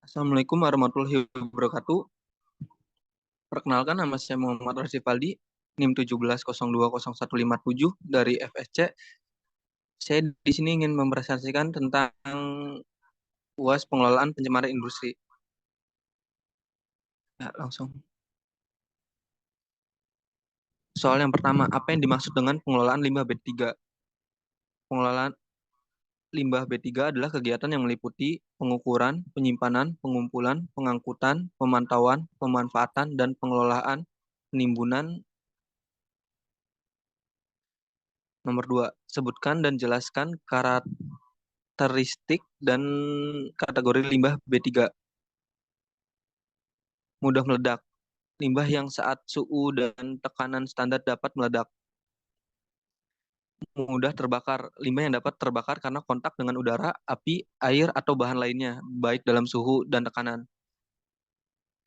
Assalamualaikum warahmatullahi wabarakatuh. Perkenalkan, nama saya Muhammad Rasyid Faldi, NIM 17020157 dari FSC. Saya di sini ingin mempresentasikan tentang UAS pengelolaan pencemaran industri. Ya, langsung. Soal yang pertama, apa yang dimaksud dengan pengelolaan limbah B3? Pengelolaan limbah B3 adalah kegiatan yang meliputi pengukuran, penyimpanan, pengumpulan, pengangkutan, pemantauan, pemanfaatan, dan pengelolaan penimbunan. Nomor 2, sebutkan dan jelaskan karakteristik dan kategori limbah B3. Mudah meledak. Limbah yang saat suhu dan tekanan standar dapat meledak. Mudah terbakar. Limbah yang dapat terbakar karena kontak dengan udara, api, air, atau bahan lainnya, baik dalam suhu dan tekanan.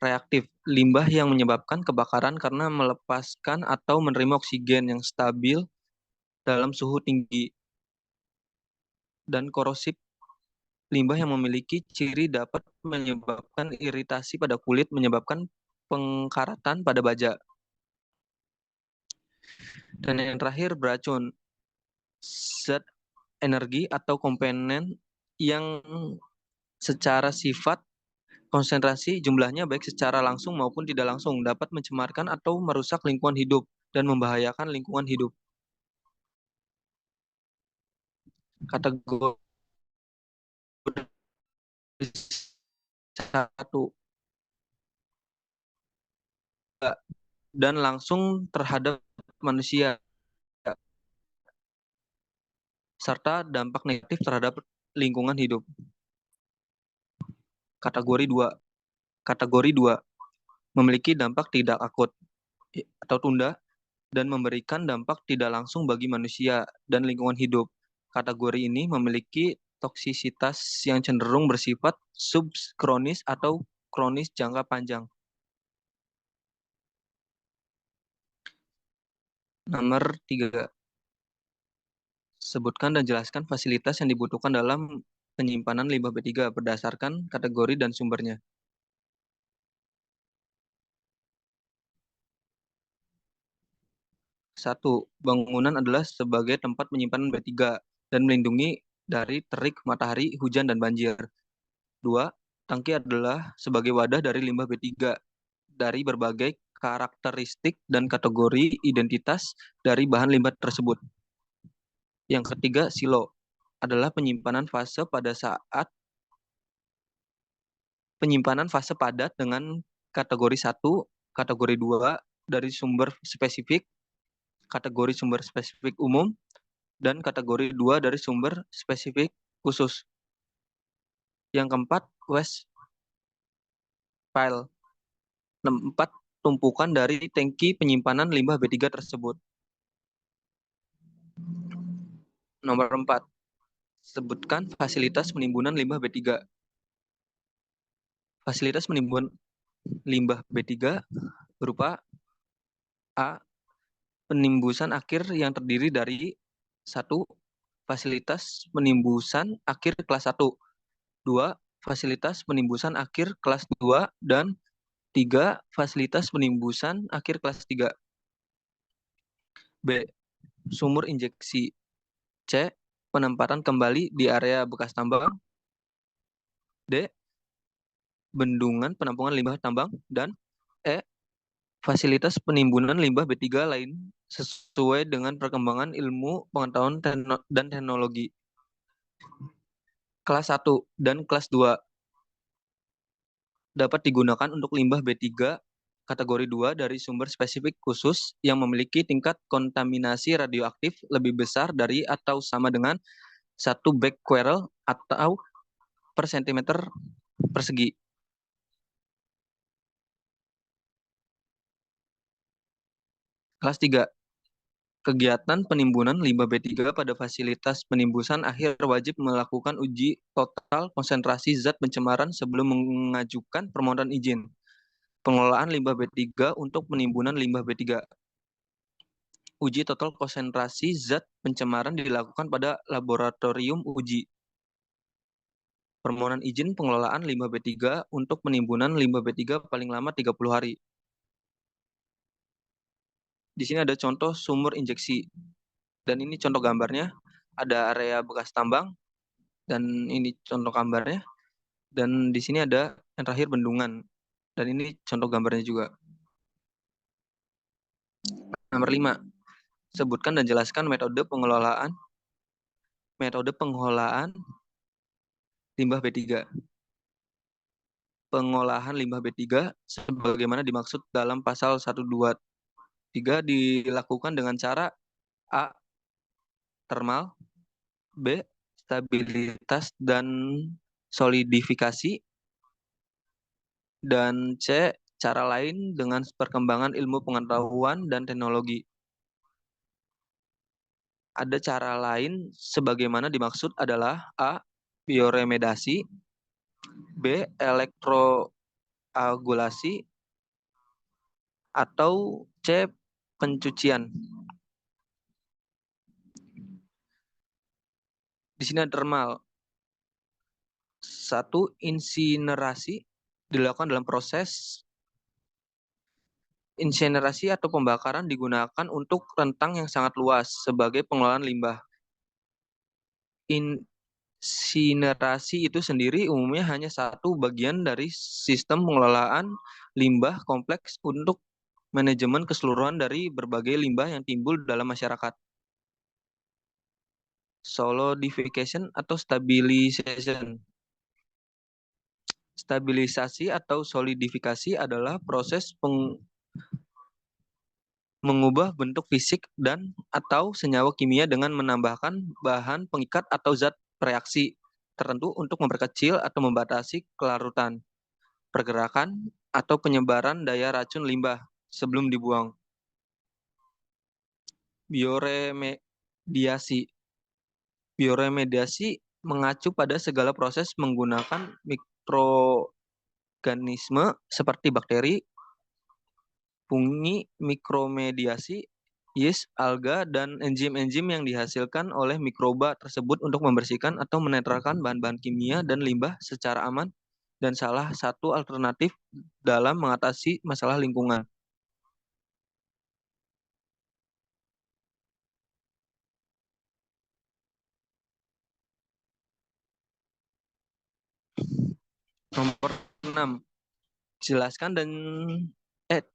Reaktif. Limbah yang menyebabkan kebakaran karena melepaskan atau menerima oksigen yang stabil dalam suhu tinggi. Dan korosif. Limbah yang memiliki ciri dapat menyebabkan iritasi pada kulit, menyebabkan pengkaratan pada baja. Dan yang terakhir, beracun. Zat energi atau komponen yang secara sifat, konsentrasi, jumlahnya baik secara langsung maupun tidak langsung dapat mencemarkan atau merusak lingkungan hidup dan membahayakan lingkungan hidup. Kategori 1, dan langsung terhadap manusia, serta dampak negatif terhadap lingkungan hidup. Kategori 2. Kategori 2, memiliki dampak tidak akut atau tunda dan memberikan dampak tidak langsung bagi manusia dan lingkungan hidup. Kategori ini memiliki toksisitas yang cenderung bersifat subkronis atau kronis jangka panjang. Nomor 3, sebutkan dan jelaskan fasilitas yang dibutuhkan dalam penyimpanan limbah B3 berdasarkan kategori dan sumbernya. 1. Bangunan adalah sebagai tempat penyimpanan B3 dan melindungi dari terik matahari, hujan, dan banjir. 2. Tangki adalah sebagai wadah dari limbah B3 dari berbagai karakteristik dan kategori identitas dari bahan limbah tersebut. Yang ketiga, silo adalah penyimpanan fase padat dengan kategori 1, kategori 2 dari sumber spesifik, kategori sumber spesifik umum, dan kategori 2 dari sumber spesifik khusus. Yang keempat, waste pile. 4. Tumpukan dari tangki penyimpanan limbah B3 tersebut. Nomor 4. Sebutkan fasilitas penimbunan limbah B3. Fasilitas penimbunan limbah B3 berupa A. Penimbusan akhir yang terdiri dari 1. Fasilitas penimbusan akhir kelas 1, 2. Fasilitas penimbusan akhir kelas 2, dan 3. Fasilitas penimbusan akhir kelas 3. B. Sumur injeksi. C. Penempatan kembali di area bekas tambang. D. Bendungan penampungan limbah tambang. Dan E. Fasilitas penimbunan limbah B3 lain sesuai dengan perkembangan ilmu pengetahuan dan teknologi. Kelas 1 dan kelas 2 dapat digunakan untuk limbah B3 kategori 2 dari sumber spesifik khusus yang memiliki tingkat kontaminasi radioaktif lebih besar dari atau sama dengan 1 becquerel atau per sentimeter persegi. Kelas 3. Kegiatan penimbunan limbah B3 pada fasilitas penimbusan akhir wajib melakukan uji total konsentrasi zat pencemaran sebelum mengajukan permohonan izin pengelolaan limbah B3 untuk penimbunan limbah B3. Uji total konsentrasi zat pencemaran dilakukan pada laboratorium uji. Permohonan izin pengelolaan limbah B3 untuk penimbunan limbah B3 paling lama 30 hari. Di sini ada contoh sumur injeksi. Dan ini contoh gambarnya. Ada area bekas tambang. Dan ini contoh gambarnya. Dan di sini ada yang terakhir bendungan. Dan ini contoh gambarnya juga. Nomor 5. Sebutkan dan jelaskan metode pengolahan limbah B3. Pengolahan limbah B3 sebagaimana dimaksud dalam pasal 123 dilakukan dengan cara A. Termal, B. Stabilitas dan solidifikasi, dan C. Cara lain dengan perkembangan ilmu pengetahuan dan teknologi. Ada cara lain sebagaimana dimaksud adalah A. Bioremedasi, B. Elektroagulasi, atau C. Pencucian. Di sini ada termal. 1. Insinerasi dilakukan dalam proses insinerasi atau pembakaran digunakan untuk rentang yang sangat luas sebagai pengelolaan limbah. Insinerasi itu sendiri umumnya hanya satu bagian dari sistem pengelolaan limbah kompleks untuk manajemen keseluruhan dari berbagai limbah yang timbul dalam masyarakat. Solidification atau stabilization. Stabilisasi atau solidifikasi adalah proses mengubah bentuk fisik dan atau senyawa kimia dengan menambahkan bahan pengikat atau zat reaksi tertentu untuk memperkecil atau membatasi kelarutan, pergerakan, atau penyebaran daya racun limbah sebelum dibuang. Bioremediasi. Bioremediasi mengacu pada segala proses menggunakan mikroorganisme seperti bakteri, fungi, mikromediasi, yeast, alga, dan enzim-enzim yang dihasilkan oleh mikroba tersebut untuk membersihkan atau menetralkan bahan-bahan kimia dan limbah secara aman dan salah satu alternatif dalam mengatasi masalah lingkungan. Nomor 6. Jelaskan dan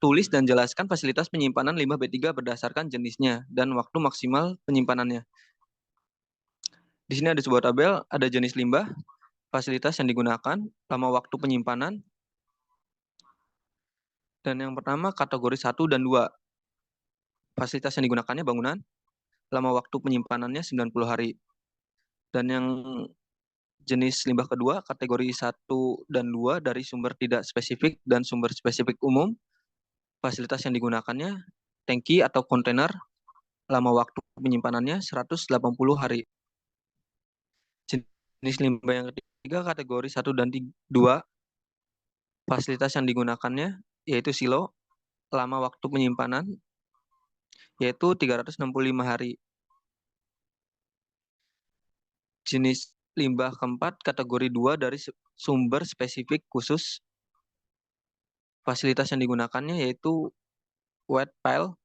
tulis dan jelaskan fasilitas penyimpanan limbah B3 berdasarkan jenisnya dan waktu maksimal penyimpanannya. Di sini ada sebuah tabel, ada jenis limbah, fasilitas yang digunakan, lama waktu penyimpanan, dan yang pertama kategori 1 dan 2. Fasilitas yang digunakannya bangunan, lama waktu penyimpanannya 90 hari. Dan yang jenis limbah kedua, kategori 1 dan 2 dari sumber tidak spesifik dan sumber spesifik umum. Fasilitas yang digunakannya tangki atau kontainer, lama waktu penyimpanannya 180 hari. Jenis limbah yang ketiga, kategori 1 dan 2, fasilitas yang digunakannya yaitu silo, lama waktu penyimpanan yaitu 365 hari. Jenis limbah keempat, kategori 2 dari sumber spesifik khusus. Fasilitas yang digunakannya yaitu wet pile,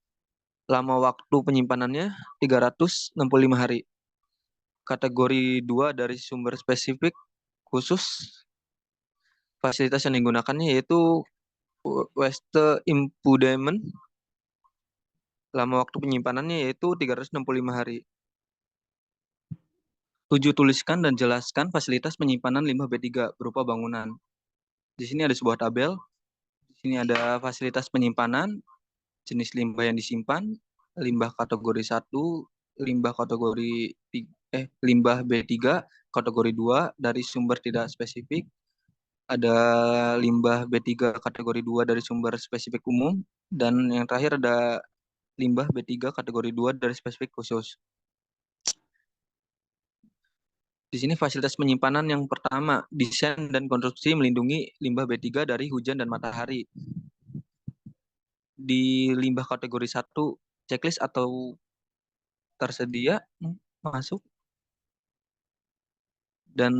lama waktu penyimpanannya 365 hari. Kategori 2 dari sumber spesifik khusus, fasilitas yang digunakannya yaitu waste impediment, lama waktu penyimpanannya yaitu 365 hari. 7. Tuliskan dan jelaskan fasilitas penyimpanan limbah B3 berupa bangunan. Di sini ada sebuah tabel. Di sini ada fasilitas penyimpanan, jenis limbah yang disimpan, limbah kategori 1, limbah kategori limbah B3 kategori 2 dari sumber tidak spesifik, ada limbah B3 kategori 2 dari sumber spesifik umum, dan yang terakhir ada limbah B3 kategori 2 dari spesifik khusus. Di sini fasilitas penyimpanan yang pertama, desain dan konstruksi melindungi limbah B3 dari hujan dan matahari. Di limbah kategori 1, checklist atau tersedia masuk, dan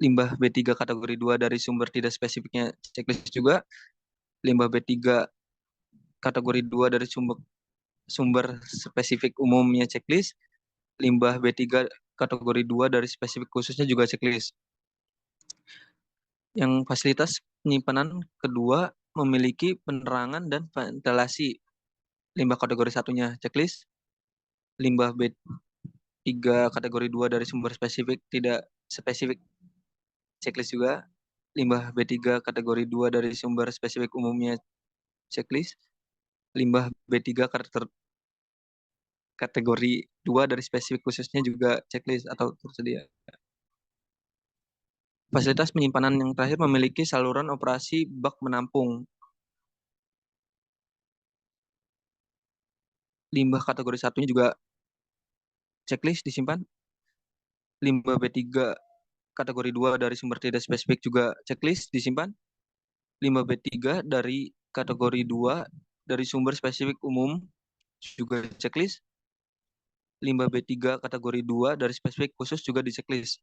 limbah B3 kategori 2 dari sumber tidak spesifiknya checklist juga, limbah B3 kategori 2 dari sumber sumber spesifik umumnya checklist, limbah B3 kategori 2 dari spesifik khususnya juga checklist. Yang fasilitas penyimpanan kedua memiliki penerangan dan ventilasi. Limbah kategori satunya checklist, limbah B3 kategori 2 dari sumber spesifik tidak spesifik checklist juga, limbah B3 kategori 2 dari sumber spesifik umumnya checklist, limbah B3 kategori 2 dari spesifik khususnya juga checklist atau tersedia. Fasilitas penyimpanan yang terakhir memiliki saluran operasi bak menampung. Limbah kategori satunya juga checklist disimpan. Limbah B3 kategori 2 dari sumber tidak spesifik juga checklist disimpan. Limbah B3 dari kategori 2 dari sumber spesifik umum juga checklist. Limbah B3 kategori 2 dari spesifik khusus juga di checklist.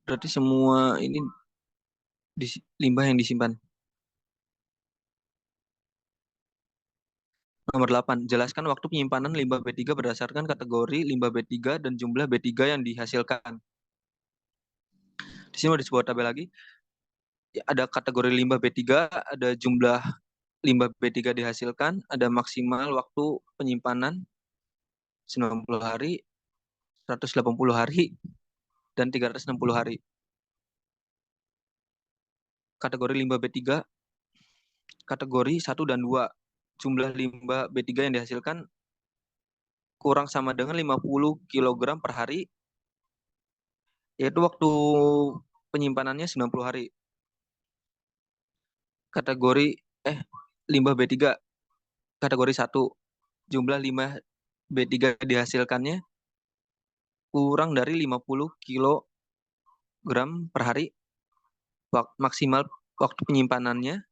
Berarti semua ini limbah yang disimpan. Nomor 8. Jelaskan waktu penyimpanan limbah B3 berdasarkan kategori limbah B3 dan jumlah B3 yang dihasilkan. Di sini ada sebuah tabel lagi. Ada kategori limbah B3, ada jumlah limbah B3 dihasilkan, ada maksimal waktu penyimpanan 90 hari, 180 hari, dan 360 hari. Kategori limbah B3, kategori 1 dan 2. Jumlah limbah B3 yang dihasilkan kurang sama dengan 50 kg per hari, yaitu waktu penyimpanannya 90 hari. Kategori limbah B3 kategori 1, jumlah limbah B3 dihasilkannya kurang dari 50 kg per hari, maksimal waktu penyimpanannya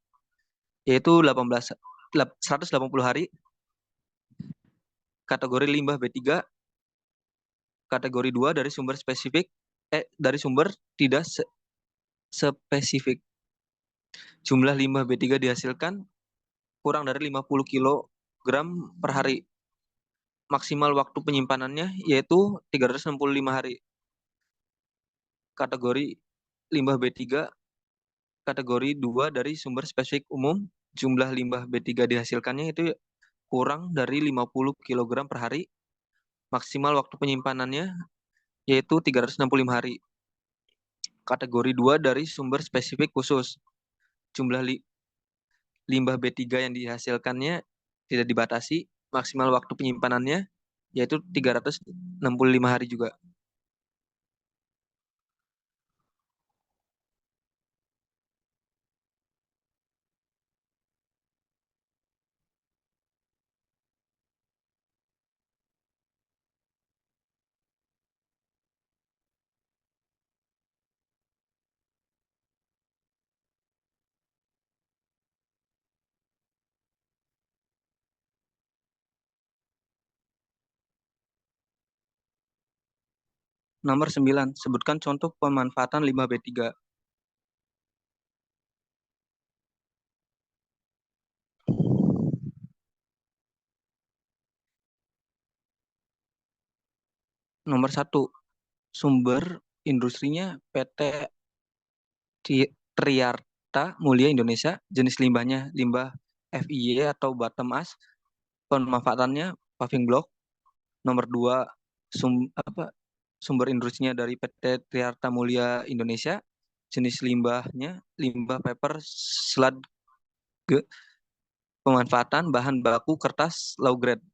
yaitu 180 hari. Kategori limbah B3 kategori 2 dari sumber spesifik dari sumber tidak spesifik. Jumlah limbah B3 dihasilkan kurang dari 50 kg per hari. Maksimal waktu penyimpanannya yaitu 365 hari. Kategori limbah B3 kategori 2 dari sumber spesifik umum, jumlah limbah B3 dihasilkannya itu kurang dari 50 kg per hari. Maksimal waktu penyimpanannya yaitu 365 hari. Kategori 2 dari sumber spesifik khusus. Jumlah limbah B3 yang dihasilkannya tidak dibatasi, maksimal waktu penyimpanannya yaitu 365 hari juga. Nomor 9, sebutkan contoh pemanfaatan limbah B3. Nomor 1, sumber industrinya PT Triarta Mulia Indonesia, jenis limbahnya limbah FIY atau bottom ash, pemanfaatannya paving block. Nomor 2, sumber industrinya dari PT Triarta Mulia Indonesia, jenis limbahnya limbah paper sludge, pemanfaatan bahan baku kertas low grade.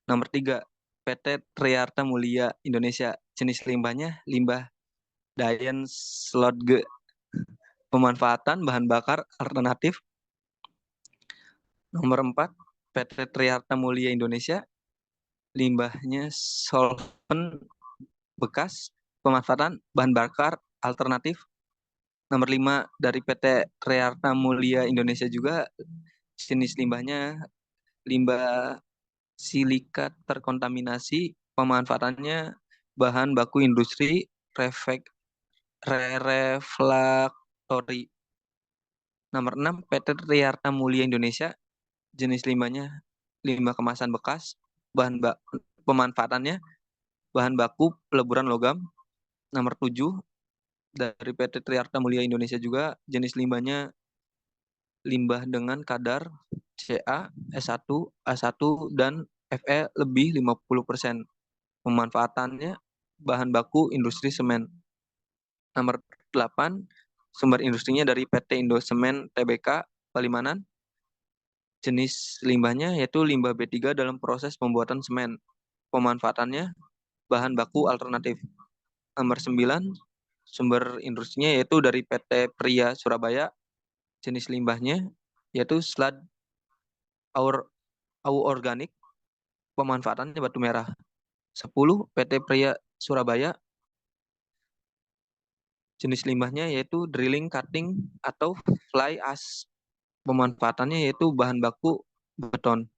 Nomor 3, PT Triarta Mulia Indonesia, jenis limbahnya limbah Dayan sludge, pemanfaatan bahan bakar alternatif. Nomor 4, PT Triarta Mulia Indonesia, limbahnya solvent bekas, pemanfaatan bahan bakar alternatif. Nomor 5, dari PT Triarta Mulia Indonesia juga, jenis limbahnya limbah silikat terkontaminasi, pemanfaatannya bahan baku industri refractory. Nomor 6, PT Triarta Mulia Indonesia, jenis limbahnya limbah kemasan bekas, pemanfaatannya bahan baku peleburan logam. Nomor 7, dari PT Triarta Mulia Indonesia juga, jenis limbahnya limbah dengan kadar Ca, S1, A1, dan Fe lebih 50%. Pemanfaatannya bahan baku industri semen. Nomor 8, sumber industrinya dari PT Indosemen Tbk Palimanan. Jenis limbahnya yaitu limbah B3 dalam proses pembuatan semen. Pemanfaatannya bahan baku alternatif. Nomor 9, sumber industrinya yaitu dari PT Pria Surabaya. Jenis limbahnya yaitu sludge au organik. Pemanfaatannya batu merah. 10, PT Pria Surabaya. Jenis limbahnya yaitu drilling cutting atau fly ash. Pemanfaatannya yaitu bahan baku beton.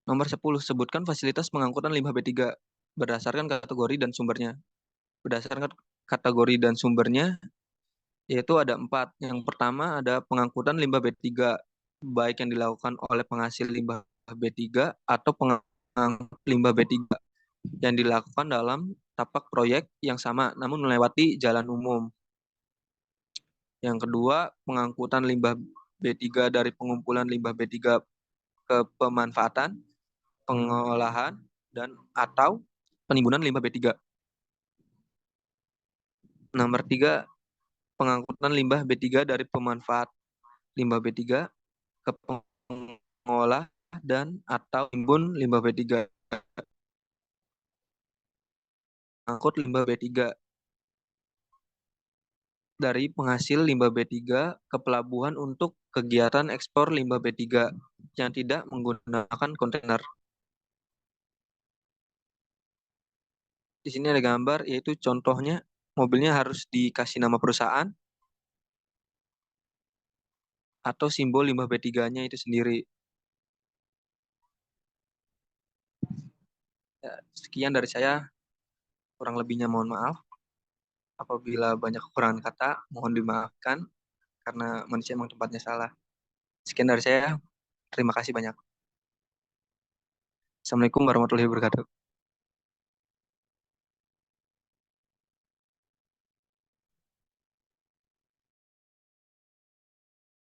Nomor 10, sebutkan fasilitas pengangkutan limbah B3 berdasarkan kategori dan sumbernya. Berdasarkan kategori dan sumbernya, yaitu ada 4. Yang pertama ada pengangkutan limbah B3, baik yang dilakukan oleh penghasil limbah B3 atau limbah B3 yang dilakukan dalam tapak proyek yang sama, namun melewati jalan umum. Yang kedua, pengangkutan limbah B3 dari pengumpulan limbah B3 ke pemanfaatan, pengolahan, dan atau penimbunan limbah B3. Nomor 3, pengangkutan limbah B3 dari pemanfaat limbah B3 ke pengolah dan atau timbun limbah B3. Angkut limbah B3 dari penghasil limbah B3 ke pelabuhan untuk kegiatan ekspor limbah B3 yang tidak menggunakan kontainer. Di sini ada gambar, yaitu contohnya mobilnya harus dikasih nama perusahaan atau simbol limbah B3-nya itu sendiri. Ya, sekian dari saya, kurang lebihnya mohon maaf. Apabila banyak kekurangan kata, mohon dimaafkan karena manusia memang tempatnya salah. Sekian dari saya, terima kasih banyak. Assalamualaikum warahmatullahi wabarakatuh.